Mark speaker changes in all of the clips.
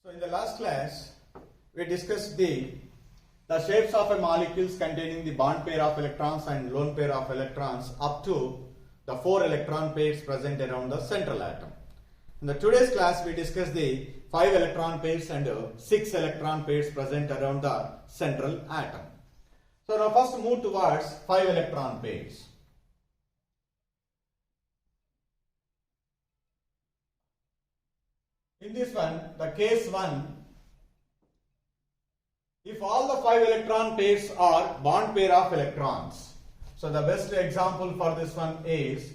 Speaker 1: So in the last class, we discussed the shapes of a molecules containing the bond pair of electrons and lone pair of electrons up to the 4 electron pairs present around the central atom. In the today's class, we discussed the 5 electron pairs and 6 electron pairs present around the central atom. So now first move towards 5 electron pairs. In this one, the case 1, if all the 5 electron pairs are bond pair of electrons. So the best example for this one is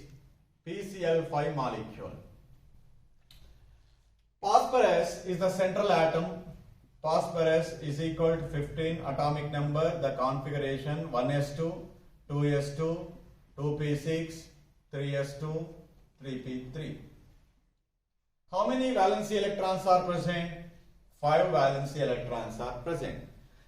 Speaker 1: PCl5 molecule. Phosphorus is the central atom. Phosphorus is equal to 15 atomic number, the configuration 1s2, 2s2, 2p6, 3s2, 3p3. How many valency electrons are present? 5 valency electrons are present.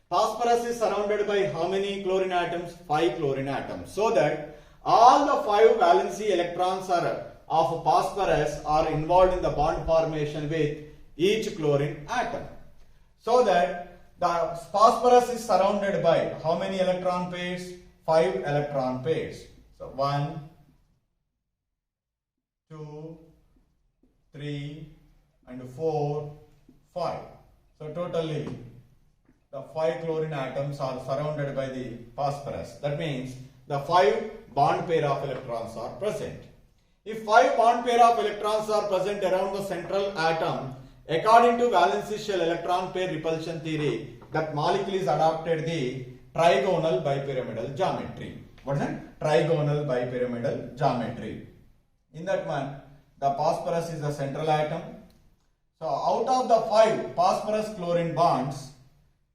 Speaker 1: Phosphorus is surrounded by how many chlorine atoms? 5 chlorine atoms. So that all the 5 valency electrons of phosphorus are involved in the bond formation with each chlorine atom. So that the phosphorus is surrounded by how many electron pairs? 5 electron pairs. So 1, 2, 3 and 4, 5. So totally the 5 chlorine atoms are surrounded by the phosphorus. That means the 5 bond pair of electrons are present. If 5 bond pair of electrons are present around the central atom, according to valency shell electron pair repulsion theory, that molecule is adopted the trigonal bipyramidal geometry. What is it? Trigonal bipyramidal geometry. In that one, the phosphorus is the central atom. So out of the 5 phosphorus chlorine bonds,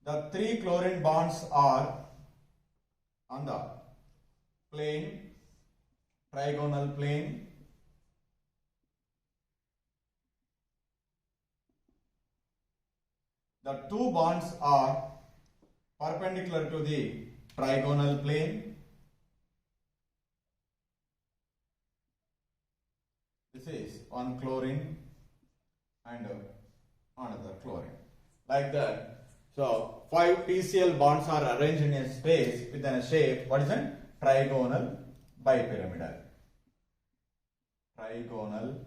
Speaker 1: the 3 chlorine bonds are on the plane, trigonal plane. The 2 bonds are perpendicular to the trigonal plane. This is one chlorine and another chlorine. Like that. So 5 PCl bonds are arranged in a space within a shape. What is it? Trigonal bipyramidal. Trigonal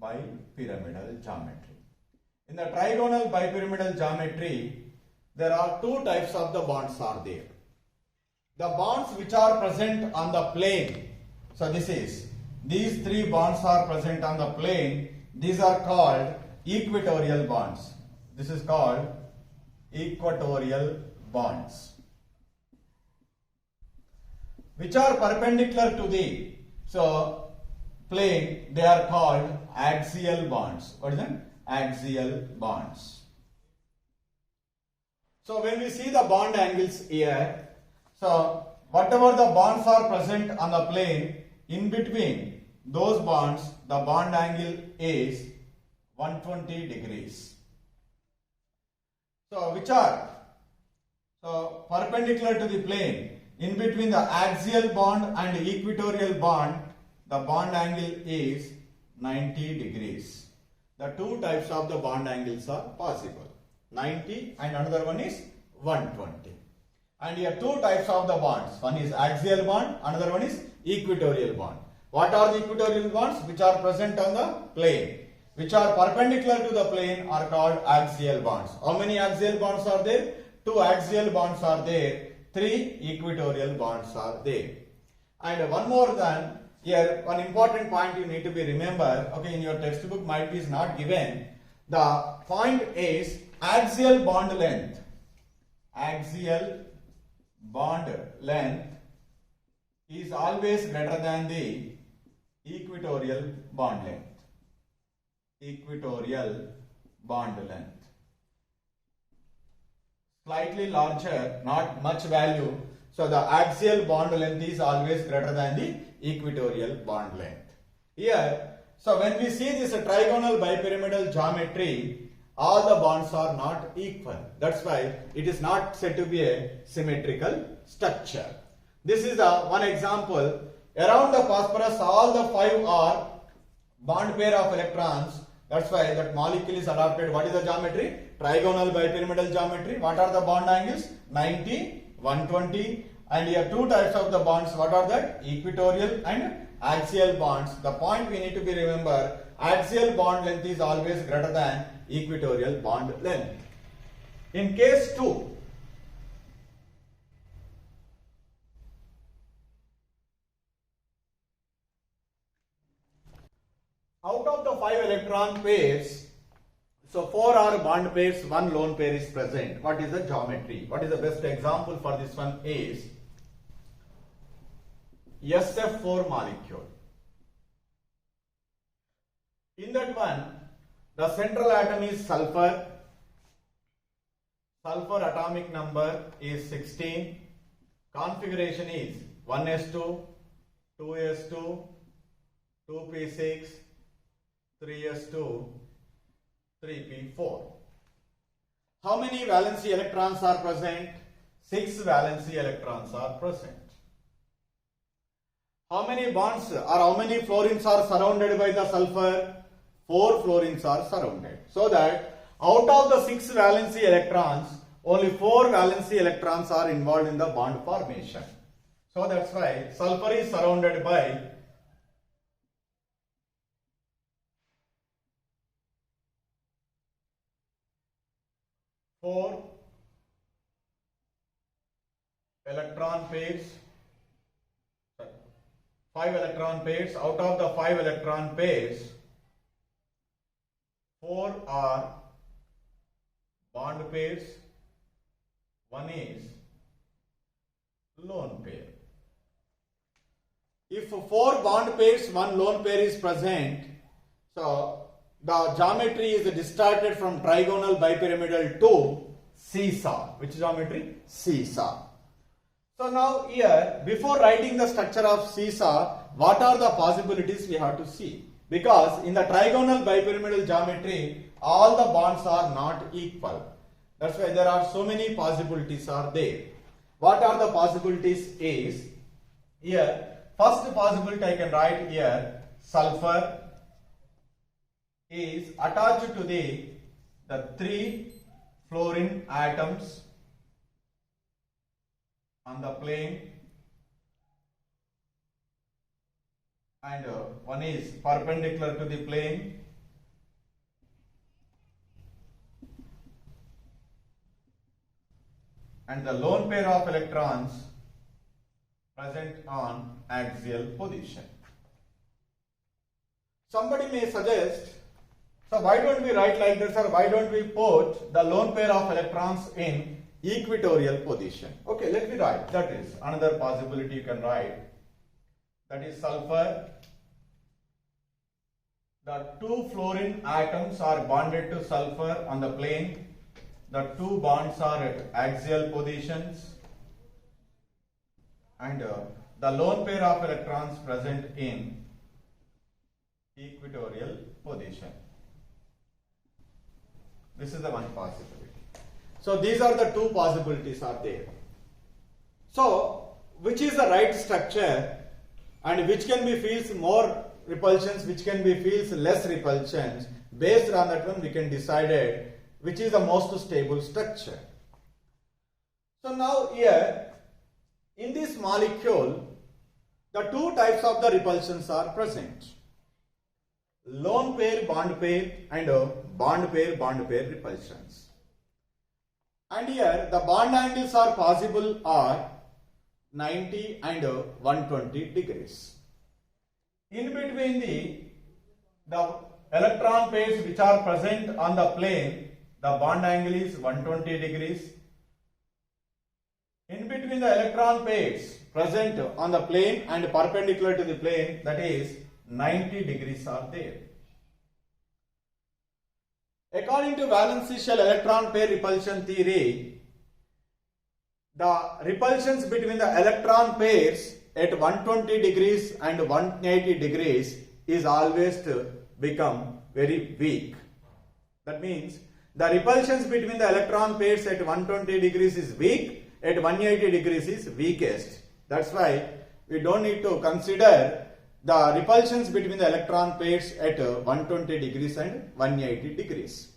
Speaker 1: bipyramidal geometry. In the trigonal bipyramidal geometry, there are 2 types of the bonds are there. The bonds which are present on the plane. So these 3 bonds are present on the plane. These are called equatorial bonds. This is called equatorial bonds. Which are perpendicular to the plane, they are called axial bonds. What is it? Axial bonds. So when we see the bond angles here, so whatever the bonds are present on the plane, in between those bonds, the bond angle is 120 degrees. So which are perpendicular to the plane, in between the axial bond and equatorial bond, the bond angle is 90 degrees. The 2 types of the bond angles are possible, 90 and another one is 120. And here 2 types of the bonds, one is axial bond, another one is equatorial bond. What are the equatorial bonds? Which are present on the plane, which are perpendicular to the plane, are called axial bonds. How many axial bonds are there? 2 axial bonds are there, 3 equatorial bonds are there. And one more than here, one important point you need to be remember, okay, in your textbook might be not given. The point is axial bond length. Axial bond length is always greater than the equatorial bond length. Equatorial bond length. Slightly larger, not much value. So the axial bond length is always greater than the equatorial bond length. Here, so when we see this trigonal bipyramidal geometry, all the bonds are not equal. That's why it is not said to be a symmetrical structure. This is one example. Around the phosphorus, all the 5 are bond pair of electrons That's why that molecule is adopted. What is the geometry? Trigonal bipyramidal geometry. What are the bond angles? 90, 120. And here two types of the bonds. What are that? Equatorial and axial bonds. The point we need to be remember, axial bond length is always greater than equatorial bond length. In case 2, out of the 5 electron pairs, so 4 are bond pairs, 1 lone pair is present. What is the geometry? What is the best example for this one is SF4 molecule. In that one, the central atom is sulfur. Sulfur atomic number is 16. Configuration is 1s2, 2s2, 2p6, 3s2, 3p4. How many valency electrons are present? 6 valency electrons are present. How many bonds or how many fluorines are surrounded by the sulfur? 4 fluorines are surrounded. So that out of the 6 valency electrons, only 4 valency electrons are involved in the bond formation. So that's why sulfur is surrounded by 4 electron pairs, 5 electron pairs. Out of the 5 electron pairs, 4 are bond pairs, 1 is lone pair. If 4 bond pairs, 1 lone pair is present, so the geometry is distorted from trigonal bipyramidal to seesaw. Which geometry? Seesaw. So now here, before writing the structure of seesaw, what are the possibilities we have to see? Because in the trigonal bipyramidal geometry, all the bonds are not equal. That's why there are so many possibilities are there. What are the possibilities is, here, first possibility I can write here, sulfur is attached to the 3 fluorine atoms on the plane, and one is perpendicular to the plane, and the lone pair of electrons present on axial position. Somebody may suggest, so why don't we write like this, or why don't we put the lone pair of electrons in equatorial position? Okay, let me write. That is another possibility you can write. That is sulfur. The 2 fluorine atoms are bonded to sulfur on the plane. The 2 bonds are at axial positions, and the lone pair of electrons present in equatorial position. This is the one possibility. So these are the 2 possibilities are there. So which is the right structure, and which can be feels more repulsions, which can be feels less repulsions? Based on that one we can decide which is the most stable structure. So now here in this molecule, the 2 types of the repulsions are present. Lone pair, bond pair, and bond pair repulsions. And here the bond angles are possible are 90 and 120 degrees. In between the electron pairs which are present on the plane, the bond angle is 120 degrees. In between the electron pairs present on the plane and perpendicular to the plane, that is 90 degrees are there. According to valency shell electron pair repulsion theory, the repulsions between the electron pairs at 120 degrees and 180 degrees is always to become very weak. That means the repulsions between the electron pairs at 120 degrees is weak, at 180 degrees is weakest. That's why we don't need to consider the repulsions between the electron pairs at 120 degrees and 180 degrees.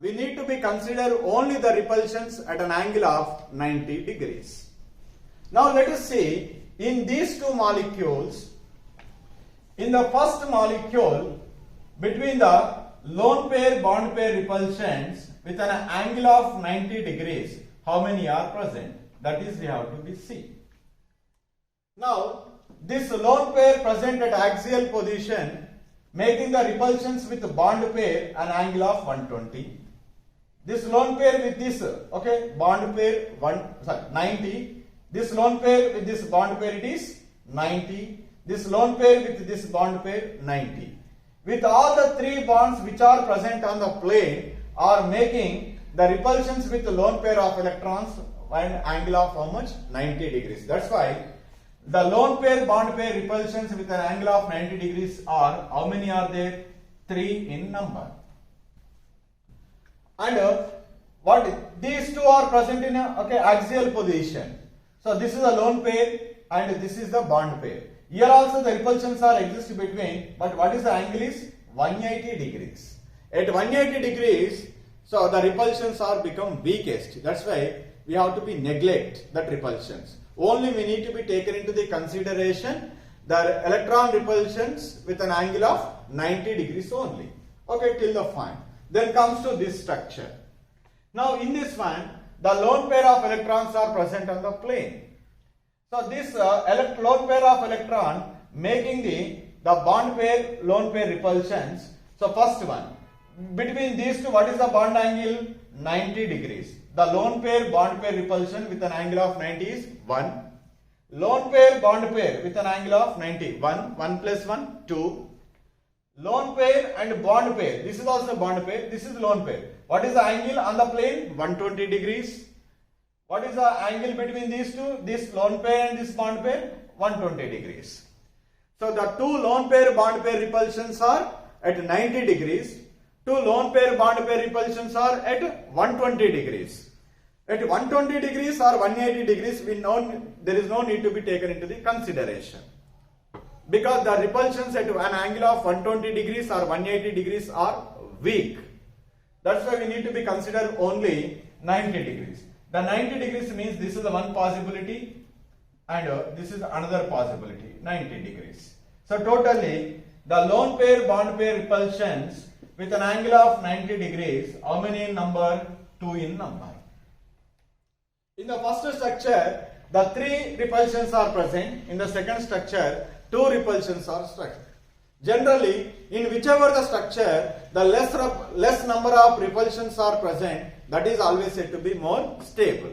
Speaker 1: We need to be consider only the repulsions at an angle of 90 degrees. Now let us see in these two molecules, in the first molecule between the lone pair bond pair repulsions with an angle of 90 degrees, how many are present? That is we have to be see. Now this lone pair present at axial position making the repulsions with bond pair an angle of 120. This lone pair with this bond pair 90. This lone pair with this bond pair it is 90. This lone pair with this bond pair 90. With all the three bonds which are present on the plane are making the repulsions with the lone pair of electrons an angle of how much? 90 degrees. That's why the lone pair bond pair repulsions with an angle of 90 degrees are, how many are there? 3 in number. And what these two are present in a axial position. So this is a lone pair and this is the bond pair. Here also the repulsions are exist between, but what is the angle is 180 degrees. At 180 degrees, so the repulsions are become weakest. That's why we have to be neglect that repulsions. Only we need to be taken into the consideration the electron repulsions with an angle of 90 degrees only. Okay, till the fine. Then comes to this structure. Now in this one, the lone pair of electrons are present on the plane. So this lone pair of electron making the bond pair lone pair repulsions. So first one, between these two, what is the bond angle? 90 degrees. The lone pair bond pair repulsion with an angle of 90 is 1. Lone pair bond pair with an angle of 90, 1 plus 1, 2. Lone pair and bond pair, this is also bond pair, this is lone pair. What is the angle on the plane? 120 degrees. What is the angle between these two? This lone pair and this bond pair? 120 degrees. So the two lone pair bond pair repulsions are at 90 degrees. Two lone pair bond pair repulsions are at 120 degrees. At 120 degrees or 180 degrees, we know there is no need to be taken into the consideration. Because the repulsions at an angle of 120 degrees or 180 degrees are weak. That's why we need to be considered only 90 degrees. The 90 degrees means this is the one possibility and this is another possibility, 90 degrees. So totally the lone pair bond pair repulsions with an angle of 90 degrees, how many in number? 2 in number. In the first structure, the 3 repulsions are present. In the second structure, 2 repulsions are present. Generally, in whichever the structure, the less number of repulsions are present, that is always said to be more stable.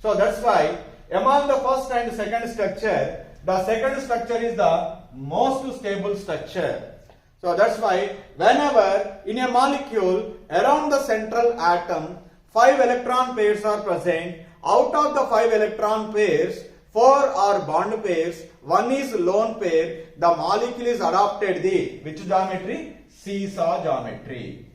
Speaker 1: So that's why among the first and second structure, the second structure is the most stable structure. So that's why whenever in a molecule around the central atom 5 electron pairs are present, out of the 5 electron pairs 4 are bond pairs, 1 is lone pair, the molecule is adopted the which geometry? Seesaw geometry.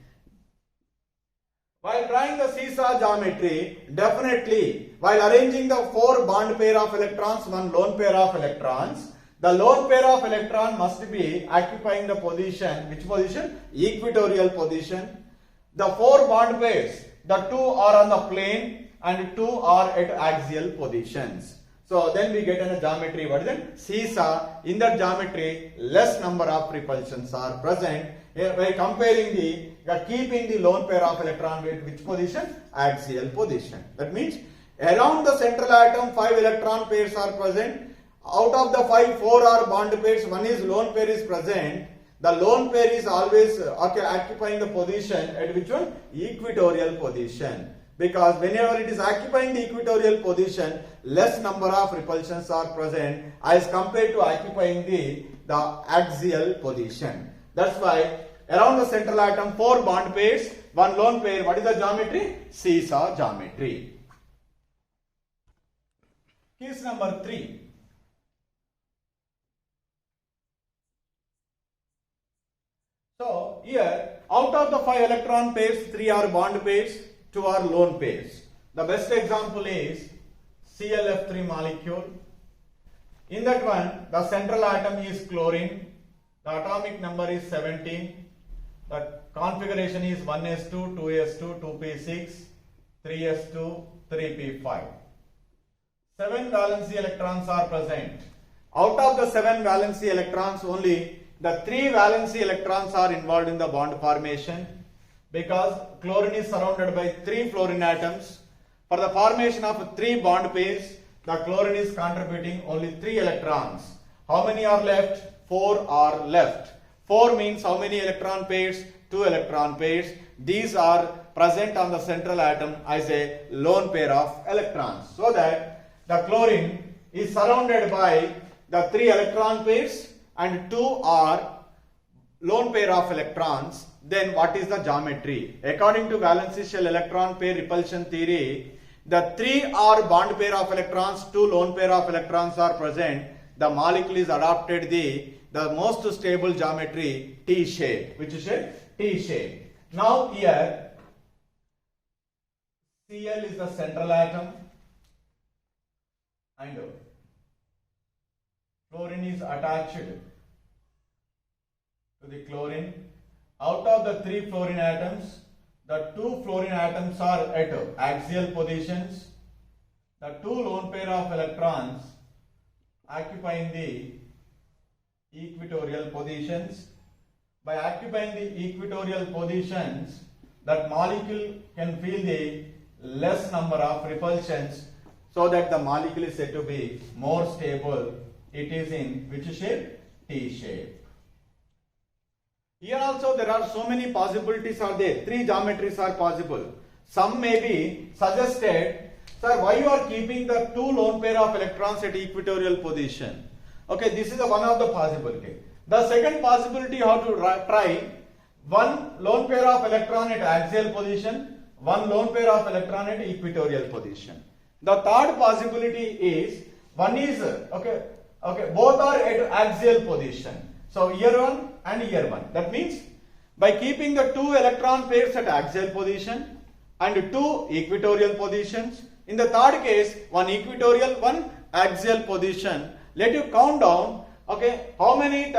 Speaker 1: While drawing the seesaw geometry, definitely while arranging the 4 bond pair of electrons, 1 lone pair of electrons, the lone pair of electron must be occupying the position, which position? Equatorial position. The 4 bond pairs, the 2 are on the plane and 2 are at axial positions. So then we get in a geometry, what is it? Seesaw. In that geometry, less number of repulsions are present. By comparing keeping the lone pair of electron with which position? Axial position. That means around the central atom 5 electron pairs are present. Out of the 5, 4 are bond pairs, 1 is lone pair is present. The lone pair is always occupying the position at which one? Equatorial position. Because whenever it is occupying the equatorial position, less number of repulsions are present as compared to occupying the axial position. That's why around the central atom 4 bond pairs, 1 lone pair. What is the geometry? Seesaw geometry. Case number 3. So here out of the 5 electron pairs, 3 are bond pairs, 2 are lone pairs. The best example is ClF3 molecule. In that one, the central atom is chlorine. The atomic number is 17. The configuration is 1s2, 2s2, 2p6, 3s2, 3p5. 7 valency electrons are present. Out of the 7 valency electrons, only the 3 valency electrons are involved in the bond formation, because chlorine is surrounded by 3 fluorine atoms. For the formation of 3 bond pairs, the chlorine is contributing only 3 electrons. How many are left? 4 are left. 4 means how many electron pairs? 2 electron pairs. These are present on the central atom as a lone pair of electrons. So that the chlorine is surrounded by the 3 electron pairs and 2 are lone pair of electrons. Then what is the geometry? According to valence shell electron pair repulsion theory, the 3 are bond pair of electrons, 2 lone pair of electrons are present. The molecule is adopted the most stable geometry T shape. Which is shape? T shape. Now here Cl is the central atom and fluorine is attached to the chlorine. Out of the 3 fluorine atoms, the 2 fluorine atoms are at axial positions. The 2 lone pair of electrons occupying the equatorial positions. By occupying the equatorial positions, that molecule can feel the less number of repulsions, so that the molecule is said to be more stable. It is in which shape? T shape. Here also there are so many possibilities are there. 3 geometries are possible. Some may be suggested, sir, why you are keeping the 2 lone pair of electrons at equatorial position? Okay, this is one of the possibility. The second possibility you have to try 1 lone pair of electron at axial position, 1 lone pair of electron at equatorial position. The third possibility is one is both are at axial position. So here one and here one. That means by keeping the 2 electron pairs at axial position and 2 equatorial positions, in the third case 1 equatorial, 1 axial position, let you count down how many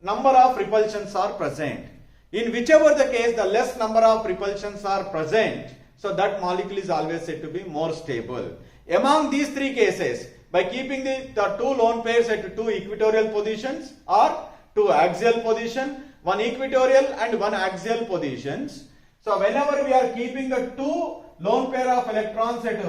Speaker 1: number of repulsions are present. In whichever the case, the less number of repulsions are present, so that molecule is always said to be more stable. Among these 3 cases, by keeping the 2 lone pairs at 2 equatorial positions or 2 axial position, 1 equatorial and 1 axial positions. So whenever we are keeping the 2 lone pair of electrons at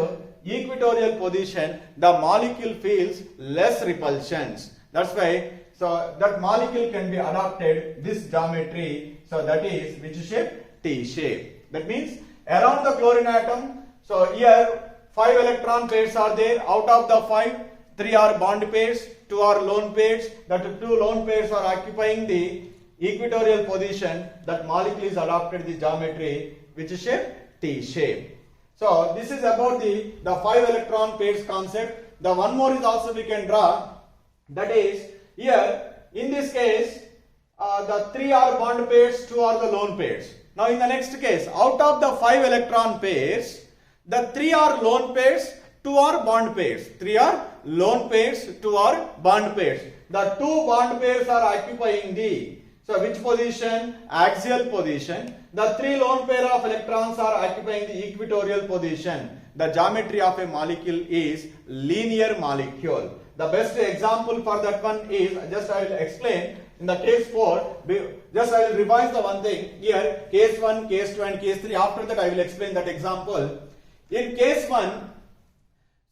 Speaker 1: equatorial position, the molecule feels less repulsions. That's why, so that molecule can be adopted this geometry. So that is which shape? T shape. That means around the chlorine atom, so here 5 electron pairs are there. Out of the 5, 3 are bond pairs, 2 are lone pairs. That 2 lone pairs are occupying the equatorial position. That molecule is adopted the geometry which is shape? T shape. So this is about the 5 electron pairs concept. The one more is also we can draw. That is here in this case the 3 are bond pairs, 2 are the lone pairs. Now in the next case, out of the 5 electron pairs, the 3 are lone pairs, 2 are bond pairs. 3 are lone pairs, 2 are bond pairs. The 2 bond pairs are occupying the, so which position? Axial position. The 3 lone pair of electrons are occupying the equatorial position. The geometry of a molecule is linear molecule. The best example for that one is, just I will explain in the case 4, just I will revise the one thing here, case 1, case 2 and case 3. After that I will explain that example. In case 1,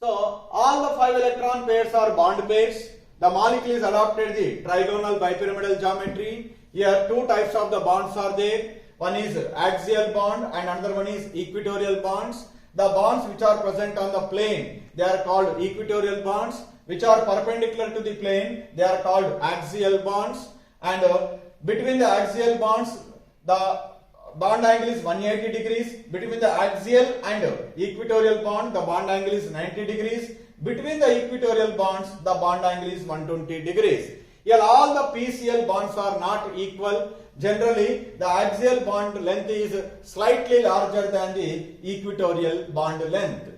Speaker 1: so all the 5 electron pairs are bond pairs. The molecule is adopted the trigonal bipyramidal geometry. Here 2 types of the bonds are there. One is axial bond and another one is equatorial bonds. The bonds which are present on the plane, they are called equatorial bonds. Which are perpendicular to the plane, they are called axial bonds. And between the axial bonds, the bond angle is 180 degrees. Between the axial and equatorial bond, the bond angle is 90 degrees. Between the equatorial bonds, the bond angle is 120 degrees. Here all the PCl bonds are not equal. Generally, the axial bond length is slightly larger than the equatorial bond length.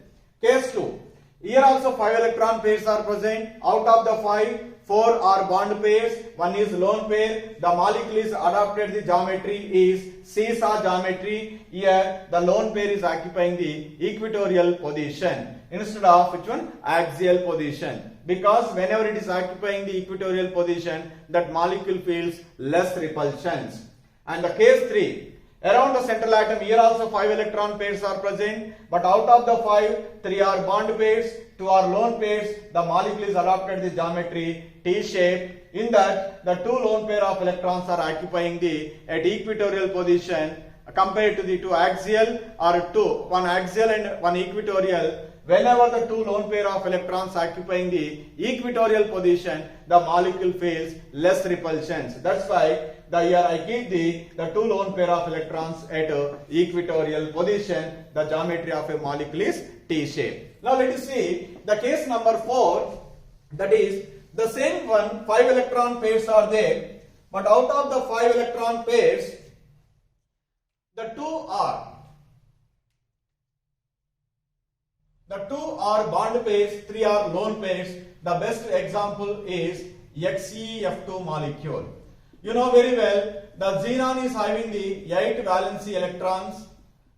Speaker 1: Case 2. Here also 5 electron pairs are present. Out of the 5, 4 are bond pairs, 1 is lone pair. The molecule is adopted the geometry is seesaw geometry. Here the lone pair is occupying the equatorial position instead of which one? Axial position. Because whenever it is occupying the equatorial position, that molecule feels less repulsions. And the case 3, around the central atom, here also 5 electron pairs are present, but out of the 5, 3 are bond pairs, 2 are lone pairs. The molecule is adopted the geometry T shape. In that, the 2 lone pair of electrons are occupying the at equatorial position compared to the 2 axial or 1 axial and 1 equatorial. Whenever the 2 lone pair of electrons occupying the equatorial position, the molecule feels less repulsions. That's why here I keep the 2 lone pair of electrons at equatorial position. The geometry of a molecule is T shape. Now let us see the case number 4. That is the same one, 5 electron pairs are there, but out of the 5 electron pairs, the 2 are bond pairs, 3 are lone pairs. The best example is XeF2 molecule. You know very well, the xenon is having the 8 valency electrons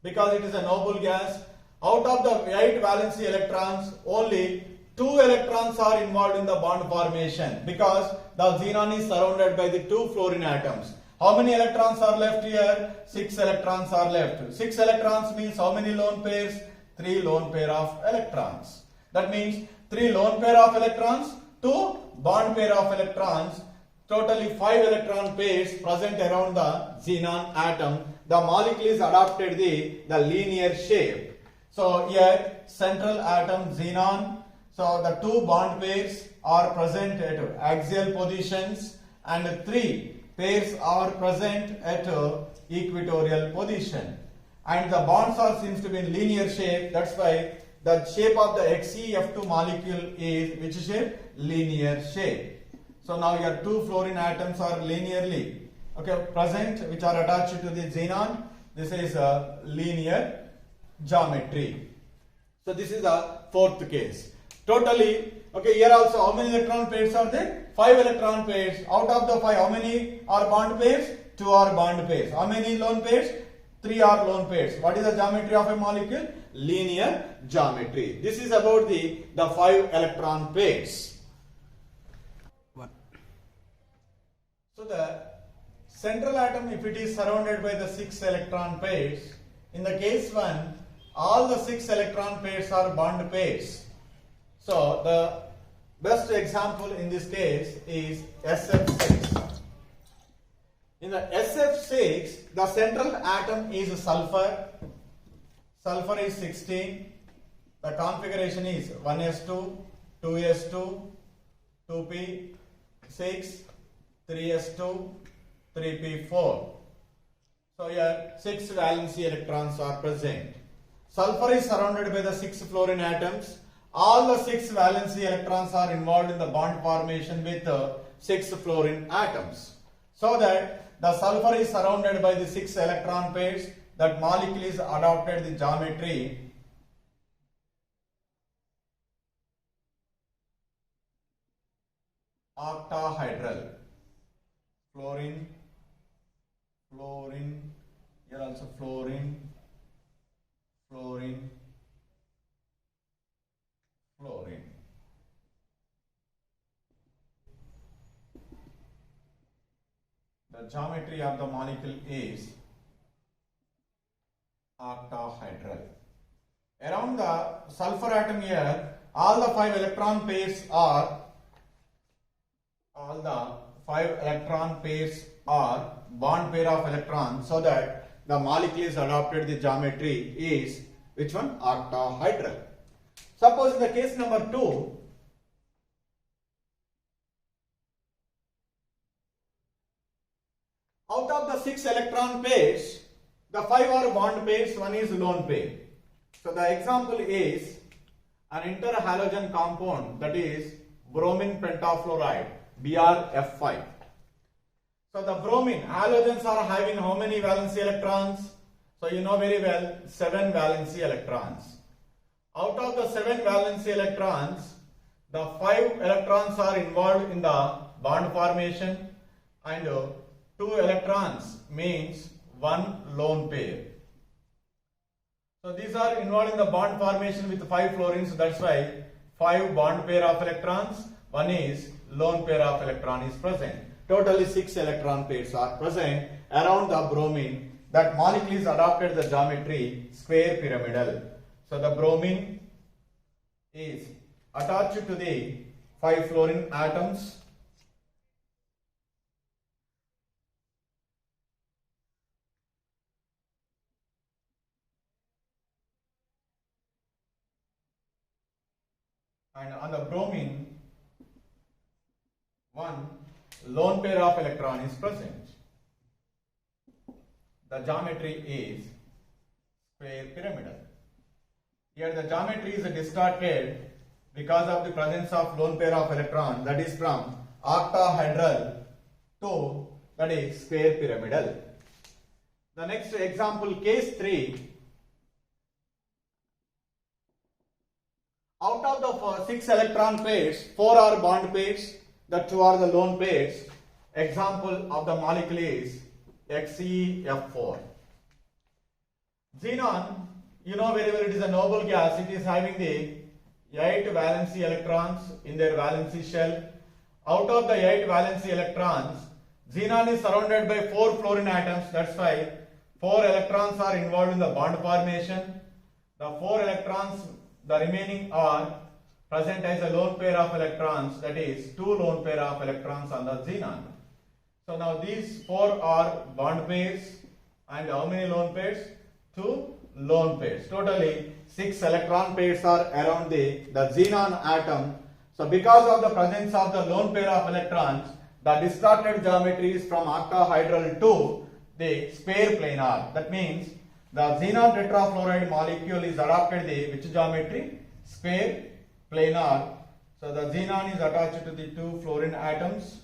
Speaker 1: because it is a noble gas. Out of the 8 valency electrons, only 2 electrons are involved in the bond formation because the xenon is surrounded by the 2 fluorine atoms. How many electrons are left here? 6 electrons are left. 6 electrons means how many lone pairs? 3 lone pair of electrons. That means 3 lone pair of electrons, 2 bond pair of electrons, totally 5 electron pairs present around the xenon atom. The molecule is adopted the linear shape. So here central atom xenon. So the 2 bond pairs are present at axial positions and 3 pairs are present at equatorial position. And the bonds are seems to be in linear shape. That's why the shape of the XeF2 molecule is which shape? Linear shape. So now your 2 fluorine atoms are linearly present, which are attached to the xenon. This is a linear geometry. So this is the 4th case. Totally, here also how many electron pairs are there? 5 electron pairs. Out of the 5, how many are bond pairs? 2 are bond pairs. How many lone pairs? 3 are lone pairs. What is the geometry of a molecule? Linear geometry. This is about the 5 electron pairs. So the central atom, if it is surrounded by the 6 electron pairs, in the case 1, all the 6 electron pairs are bond pairs. So the best example in this case is SF6. In the SF6, the central atom is sulfur. Sulfur is 16. The configuration is 1s2, 2s2, 2p6, 3s2, 3p4. So here 6 valency electrons are present. Sulfur is surrounded by the 6 fluorine atoms. All the 6 valency electrons are involved in the bond formation with 6 fluorine atoms. So that the sulfur is surrounded by the 6 electron pairs. That molecule is adopted the geometry octahedral. Fluorine, here also fluorine, fluorine. The geometry of the molecule is octahedral. Around the sulfur atom here, all the 5 electron pairs are bond pair of electrons, so that the molecule is adopted the geometry is which one? Octahedral. Suppose in the case number 2, out of the 6 electron pairs, the 5 are bond pairs, 1 is lone pair. So the example is an interhalogen compound, that is bromine pentafluoride, BrF5. So the bromine halogens are having how many valency electrons? So you know very well 7 valency electrons. Out of the 7 valency electrons, the 5 electrons are involved in the bond formation and 2 electrons means 1 lone pair. So these are involved in the bond formation with 5 fluorines, that's why 5 bond pair of electrons, 1 is lone pair of electron is present. Totally 6 electron pairs are present around the bromine. That molecule is adopted the geometry square pyramidal. So the bromine is attached to the 5 fluorine atoms. And on the bromine, 1 lone pair of electron is present. The geometry is square pyramidal. Here the geometry is distorted because of the presence of lone pair of electron, that is from octahedral to that is square pyramidal. The next example, case 3. Out of the 6 electron pairs, 4 are bond pairs, the 2 are the lone pairs. Example of the molecule is XeF4. Xenon, you know very well, it is a noble gas. It is having the 8 valency electrons in their valency shell. Out of the 8 valency electrons, xenon is surrounded by 4 fluorine atoms. That's why 4 electrons are involved in the bond formation. The 4 electrons, the remaining are present as a lone pair of electrons, that is 2 lone pair of electrons on the xenon. So now these 4 are bond pairs, and how many lone pairs? 2 lone pairs. Totally 6 electron pairs are around the xenon atom. So because of the presence of the lone pair of electrons, the distorted geometry is from octahedral to the square planar. That means the xenon tetrafluoride molecule is adopted the which geometry? Square planar. So the xenon is attached to the 2 fluorine atoms.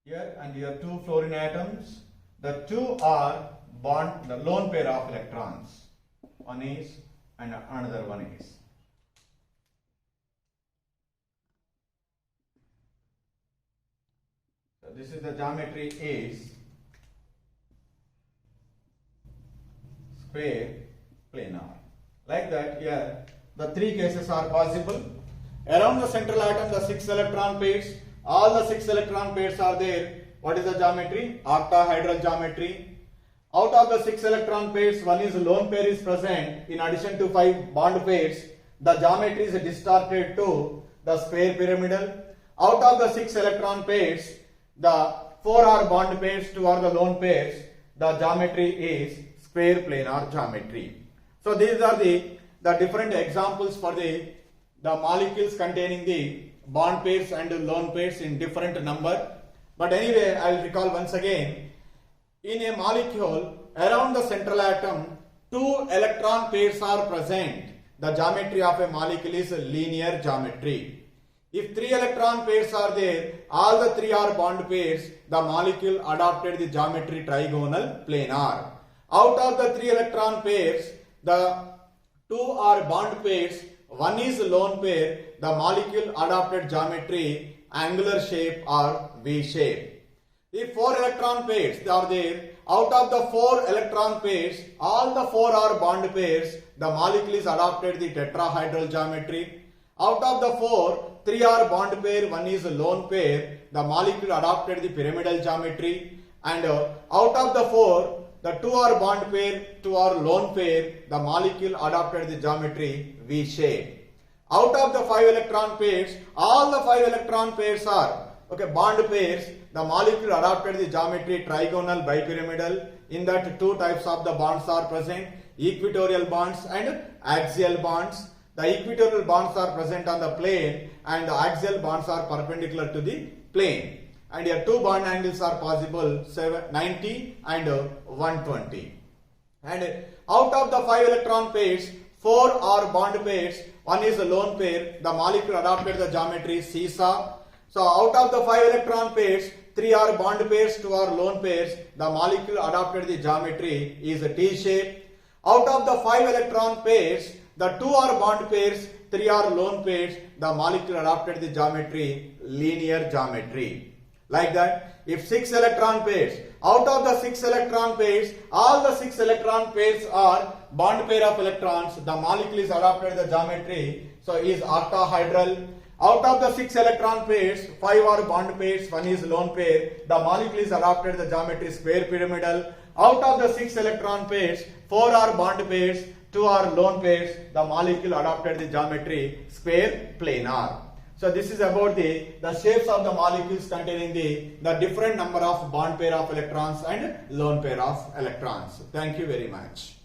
Speaker 1: Here and here 2 fluorine atoms. The 2 are bond, the lone pair of electrons. One is and another one is. So this is the geometry is square planar. Like that, here the 3 cases are possible. Around the central atom, the 6 electron pairs, all the 6 electron pairs are there. What is the geometry? Octahedral geometry. Out of the 6 electron pairs, 1 is lone pair is present. In addition to 5 bond pairs, the geometry is distorted to the square pyramidal. Out of the 6 electron pairs, the 4 are bond pairs, 2 are the lone pairs. The geometry is square planar geometry. So these are the different examples for the molecules containing the bond pairs and lone pairs in different number. But anyway, I will recall once again. In a molecule, around the central atom, 2 electron pairs are present. The geometry of a molecule is a linear geometry. If 3 electron pairs are there, all the 3 are bond pairs, the molecule adopted the geometry trigonal planar. Out of the 3 electron pairs, the 2 are bond pairs, 1 is lone pair, the molecule adopted geometry angular shape or V shape. If 4 electron pairs are there, out of the 4 electron pairs, all the 4 are bond pairs, the molecule is adopted the tetrahedral geometry. Out of the 4, 3 are bond pair, 1 is lone pair, the molecule adopted the pyramidal geometry. And out of the 4, the 2 are bond pair, 2 are lone pair, the molecule adopted the geometry V shape. Out of the 5 electron pairs, all the 5 electron pairs are bond pairs, the molecule adopted the geometry trigonal bipyramidal. In that 2 types of the bonds are present, equatorial bonds and axial bonds. The equatorial bonds are present on the plane and the axial bonds are perpendicular to the plane. And here 2 bond angles are possible, 90 and 120. And out of the 5 electron pairs, 4 are bond pairs, 1 is a lone pair, the molecule adopted the geometry seesaw. So out of the 5 electron pairs, 3 are bond pairs, 2 are lone pairs, the molecule adopted the geometry is a T shape. Out of the 5 electron pairs, The 2 are bond pairs, 3 are lone pairs. The molecule adopted the geometry, linear geometry. Like that, if 6 electron pairs, out of the 6 electron pairs, all the 6 electron pairs are bond pair of electrons. The molecule is adopted the geometry, so is octahedral. Out of the 6 electron pairs, 5 are bond pairs, 1 is lone pair. The molecule is adopted the geometry square pyramidal. Out of the 6 electron pairs, 4 are bond pairs, 2 are lone pairs. The molecule adopted the geometry square planar. So this is about the shapes of the molecules containing the different number of bond pair of electrons and lone pair of electrons. Thank you very much.